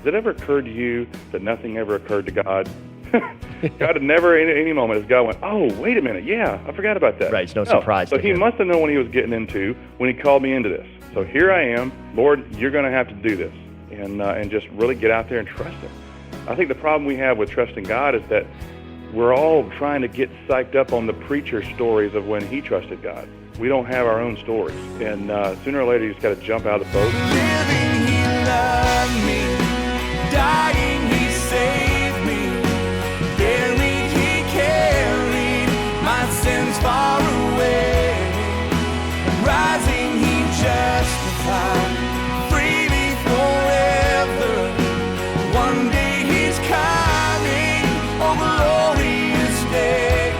Has it ever occurred to you that nothing ever occurred to God? God had never, in any moment, as God went, oh, wait a minute, yeah, I forgot about that. Right, it's no surprise So to he him. must have known what he was getting into when he called me into this. So here I am, Lord, you're going to have to do this, and just really get out there and trust him. I think the problem we have with trusting God is that we're all trying to get psyched up on the preacher stories of when he trusted God. We don't have our own stories, and sooner or later you just got to jump out of the boat. Living, he loved me. Dying, he saved me. Buried, he carried my sins far away. And rising, he justified. Freely forever. One day he's coming. Oh, glorious day.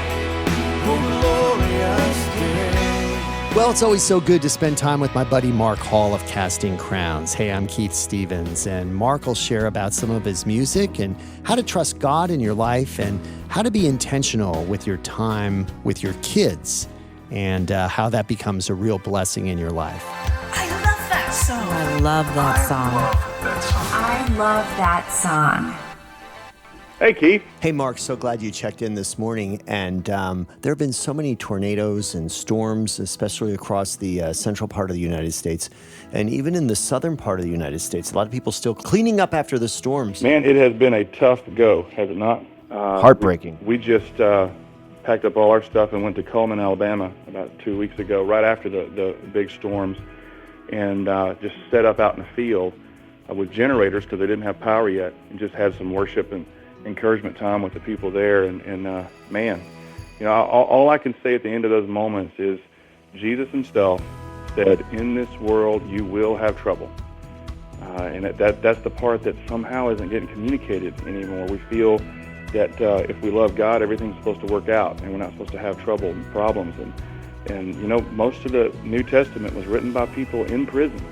Oh, glorious day. Well, it's always so good to spend time with my buddy Mark Hall of Casting Crowns. Hey, I'm Keith Stevens, and Mark will share about some of his music and how to trust God in your life and how to be intentional with your time with your kids and how that becomes a real blessing in your life. I love that song. I love that song. I love that song. Hey, Keith. Hey, Mark, so glad you checked in this morning. And there have been so many tornadoes and storms, especially across the central part of the United States. And even in the southern part of the United States, a lot of people still cleaning up after the storms. Man, it has been a tough go, has it not? Heartbreaking. We just packed up all our stuff and went to Cullman, Alabama about 2 weeks ago, right after the big storms, and just set up out in the field with generators because they didn't have power yet, and just had some worship and encouragement time with the people there. And man, you know, all I can say at the end of those moments is Jesus himself said, in this world you will have trouble. And that's the part that somehow isn't getting communicated anymore. We feel that if we love God, everything's supposed to work out, and we're not supposed to have trouble and problems. And you know, most of the New Testament was written by people in prison.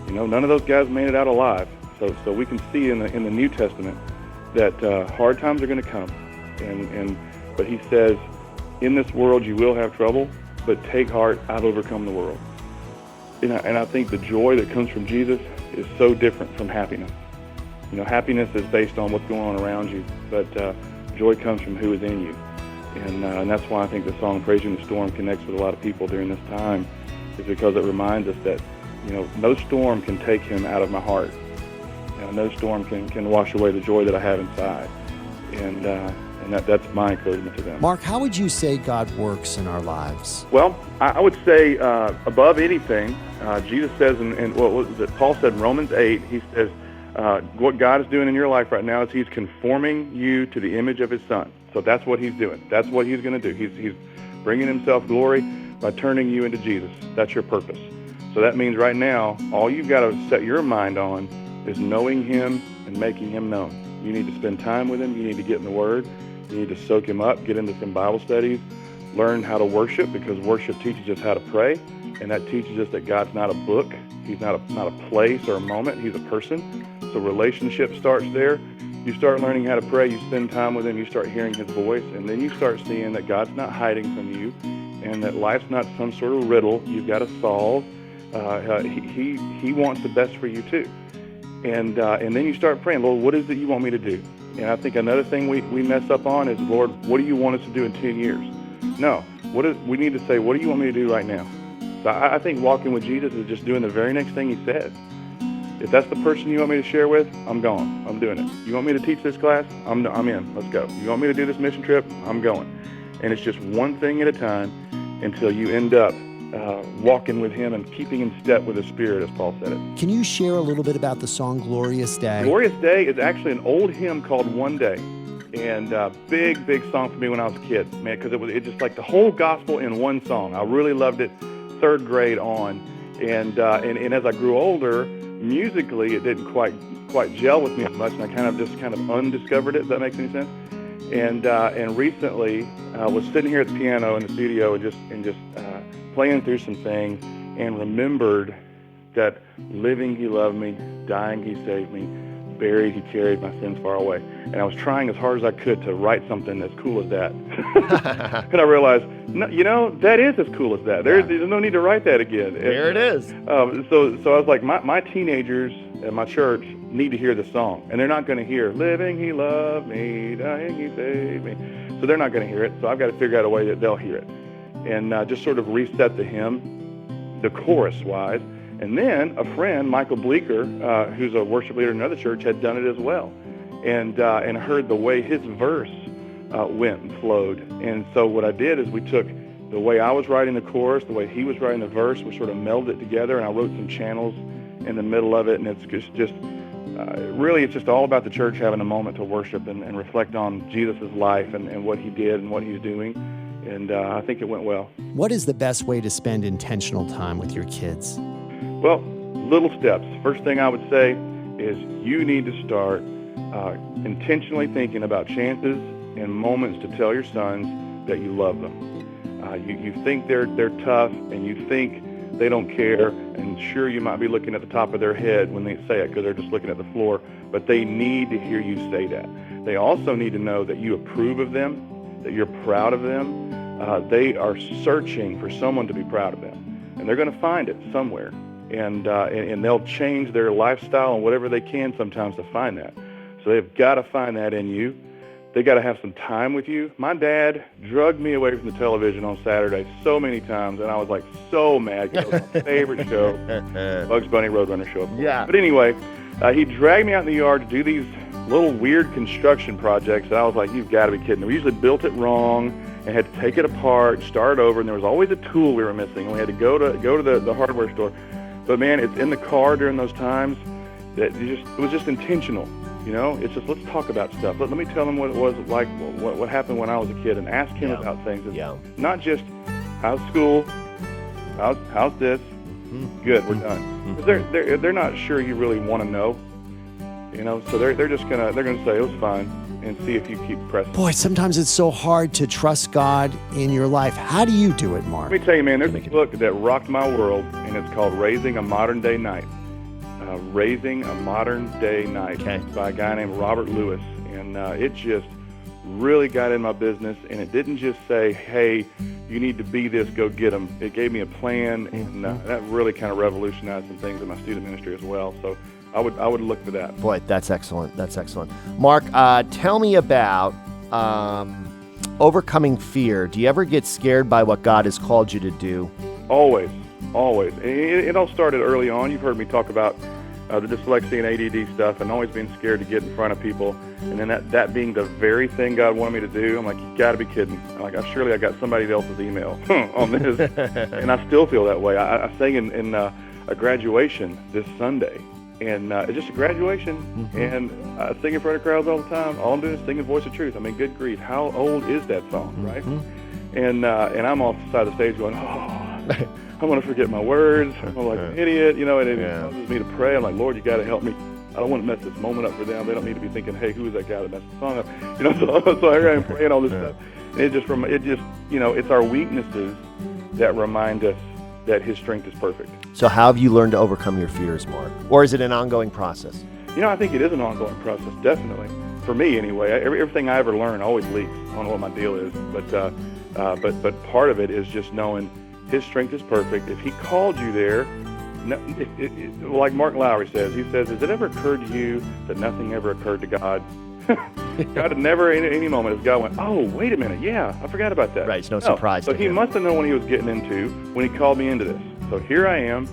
You know, none of those guys made it out alive. So we can see in the New Testament that hard times are going to come. But he says, in this world you will have trouble, but take heart, I've overcome the world. And I think the joy that comes from Jesus is so different from happiness. You know, happiness is based on what's going on around you, but joy comes from who is in you. And that's why I think the song Praise You in the Storm connects with a lot of people during this time, is because it reminds us that, you know, no storm can take him out of my heart. You know, no storm can wash away the joy that I have inside. And that's my encouragement to them. Mark, how would you say God works in our lives? Well, I would say above anything, Jesus says, and what was it? Paul said in Romans 8, he says, what God is doing in your life right now is he's conforming you to the image of his son. So that's what he's doing. That's what he's going to do. He's bringing himself glory by turning you into Jesus. That's your purpose. So that means right now, all you've got to set your mind on is knowing him and making him known. You need to spend time with him. You need to get in the Word. You need to soak him up, get into some Bible studies, learn how to worship, because worship teaches us how to pray, and that teaches us that God's not a book. He's not a place or a moment. He's a person. So relationship starts there. You start learning how to pray. You spend time with him. You start hearing his voice, and then you start seeing that God's not hiding from you, and that life's not some sort of riddle you've got to solve. He wants the best for you too. And then you start praying, Lord, what is it you want me to do? And I think another thing we mess up on is, Lord, what do you want us to do in 10 years? No, we need to say, what do you want me to do right now? So I think walking with Jesus is just doing the very next thing he said. If that's the person you want me to share with, I'm gone. I'm doing it. You want me to teach this class? I'm in. Let's go. You want me to do this mission trip? I'm going. And it's just one thing at a time until you end up walking with him and keeping in step with the Spirit, as Paul said it. Can you share a little bit about the song Glorious Day? Glorious Day is actually an old hymn called One Day. And big song for me when I was a kid, man, because it just like the whole gospel in one song. I really loved it, third grade on. And as I grew older, musically, it didn't quite gel with me as much, and I kind of undiscovered it, if that makes any sense. And recently, I was sitting here at the piano in the studio and just playing through some things, and remembered that living he loved me, dying he saved me, buried he carried my sins far away. And I was trying as hard as I could to write something as cool as that. And I realized, no, you know, that is as cool as that. There's no need to write that again. There it is. So I was like, my teenagers at my church need to hear the song, and they're not going to hear "Living He loved me, dying He saved me," so they're not going to hear it. So I've got to figure out a way that they'll hear it, and just sort of reset the hymn, the chorus-wise. And then a friend, Michael Bleeker, who's a worship leader in another church, had done it as well, and heard the way his verse went and flowed. And so what I did is we took the way I was writing the chorus, the way he was writing the verse, we sort of melded it together, and I wrote some channels in the middle of it, and it's just really, it's just all about the church having a moment to worship and reflect on Jesus' life and what he did and what he's doing, and I think it went well. What is the best way to spend intentional time with your kids? Well, little steps. First thing I would say is you need to start intentionally thinking about chances and moments to tell your sons that you love them. You think they're tough, and you think they don't care, and sure, you might be looking at the top of their head when they say it because they're just looking at the floor, but they need to hear you say that. They also need to know that you approve of them, that you're proud of them. They are searching for someone to be proud of them, and they're going to find it somewhere, and they'll change their lifestyle and whatever they can sometimes to find that. So they've got to find that in you. They got to have some time with you. My dad drugged me away from the television on Saturday so many times, and I was like so mad because it was my favorite show, Bugs Bunny Roadrunner show. Yeah. But anyway, he dragged me out in the yard to do these little weird construction projects, and I was like, you've got to be kidding. We usually built it wrong and had to take it apart, start over, and there was always a tool we were missing, and we had to go to the hardware store. But man, it's in the car during those times that it was just intentional. You know, it's just, let's talk about stuff. Let me tell him what it was like, what happened when I was a kid, and ask him about things. It's not just, how's school, how's this, good, we're done. 'Cause they're not sure you really want to know, you know, so they're gonna say it was fine and see if you keep pressing. Boy, sometimes it's so hard to trust God in your life. How do you do it, Mark? Let me tell you, man, there's a book that rocked my world, and it's called Raising a Modern Day Knight. Raising a Modern Day Knight. Okay. By a guy named Robert Lewis, and it just really got in my business, and it didn't just say, hey, you need to be this, go get them. It gave me a plan, and that really kind of revolutionized some things in my student ministry as well. So I would look for that. Boy, that's excellent. That's excellent. Mark, tell me about overcoming fear. Do you ever get scared by what God has called you to do? Always. It all started early on. You've heard me talk about the dyslexia and ADD stuff, and always being scared to get in front of people, and then that being the very thing God wanted me to do. I'm like, you got to be kidding! I'm like, surely I got somebody else's email on this, and I still feel that way. I sang in a graduation this Sunday, and it's just a graduation, and I sing in front of crowds all the time. All I'm doing is singing Voice of Truth. I mean, good grief, how old is that song, right? And I'm off the side of the stage going, oh. I'm going to forget my words. I'm like an idiot, you know, and it causes me to pray. I'm like, Lord, you got to help me. I don't want to mess this moment up for them. They don't need to be thinking, hey, who is that guy that messed the song up? You know, so here I am praying all this stuff. And it just, you know, it's our weaknesses that remind us that His strength is perfect. So how have you learned to overcome your fears, Mark? Or is it an ongoing process? You know, I think it is an ongoing process, definitely. For me, anyway. Everything I ever learn always leaks. I don't know what my deal is, but part of it is just knowing His strength is perfect. If He called you there, like Mark Lowry says, he says, has it ever occurred to you that nothing ever occurred to God? God had never, in any moment, as God went, oh, wait a minute, yeah, I forgot about that. Right, it's no surprise So to He him. must have known what He was getting into when He called me into this. So here I am.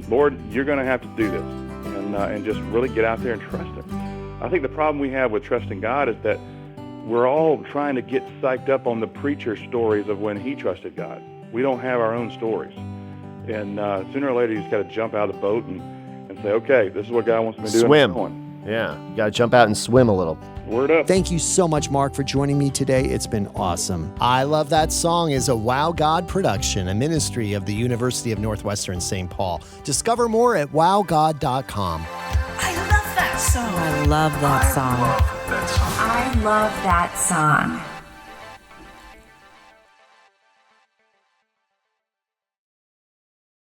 Lord, you're going to have to do this, and just really get out there and trust Him. I think the problem we have with trusting God is that we're all trying to get psyched up on the preacher stories of when he trusted God. We don't have our own stories. And sooner or later, you just got to jump out of the boat and say, okay, this is what God wants me to do. Swim. And I'm going. Yeah, you got to jump out and swim a little. Word up. Thank you so much, Mark, for joining me today. It's been awesome. I Love That Song is a Wow God production, a ministry of the University of Northwestern St. Paul. Discover more at wowgod.com. I love that song. I love that song. I love that song.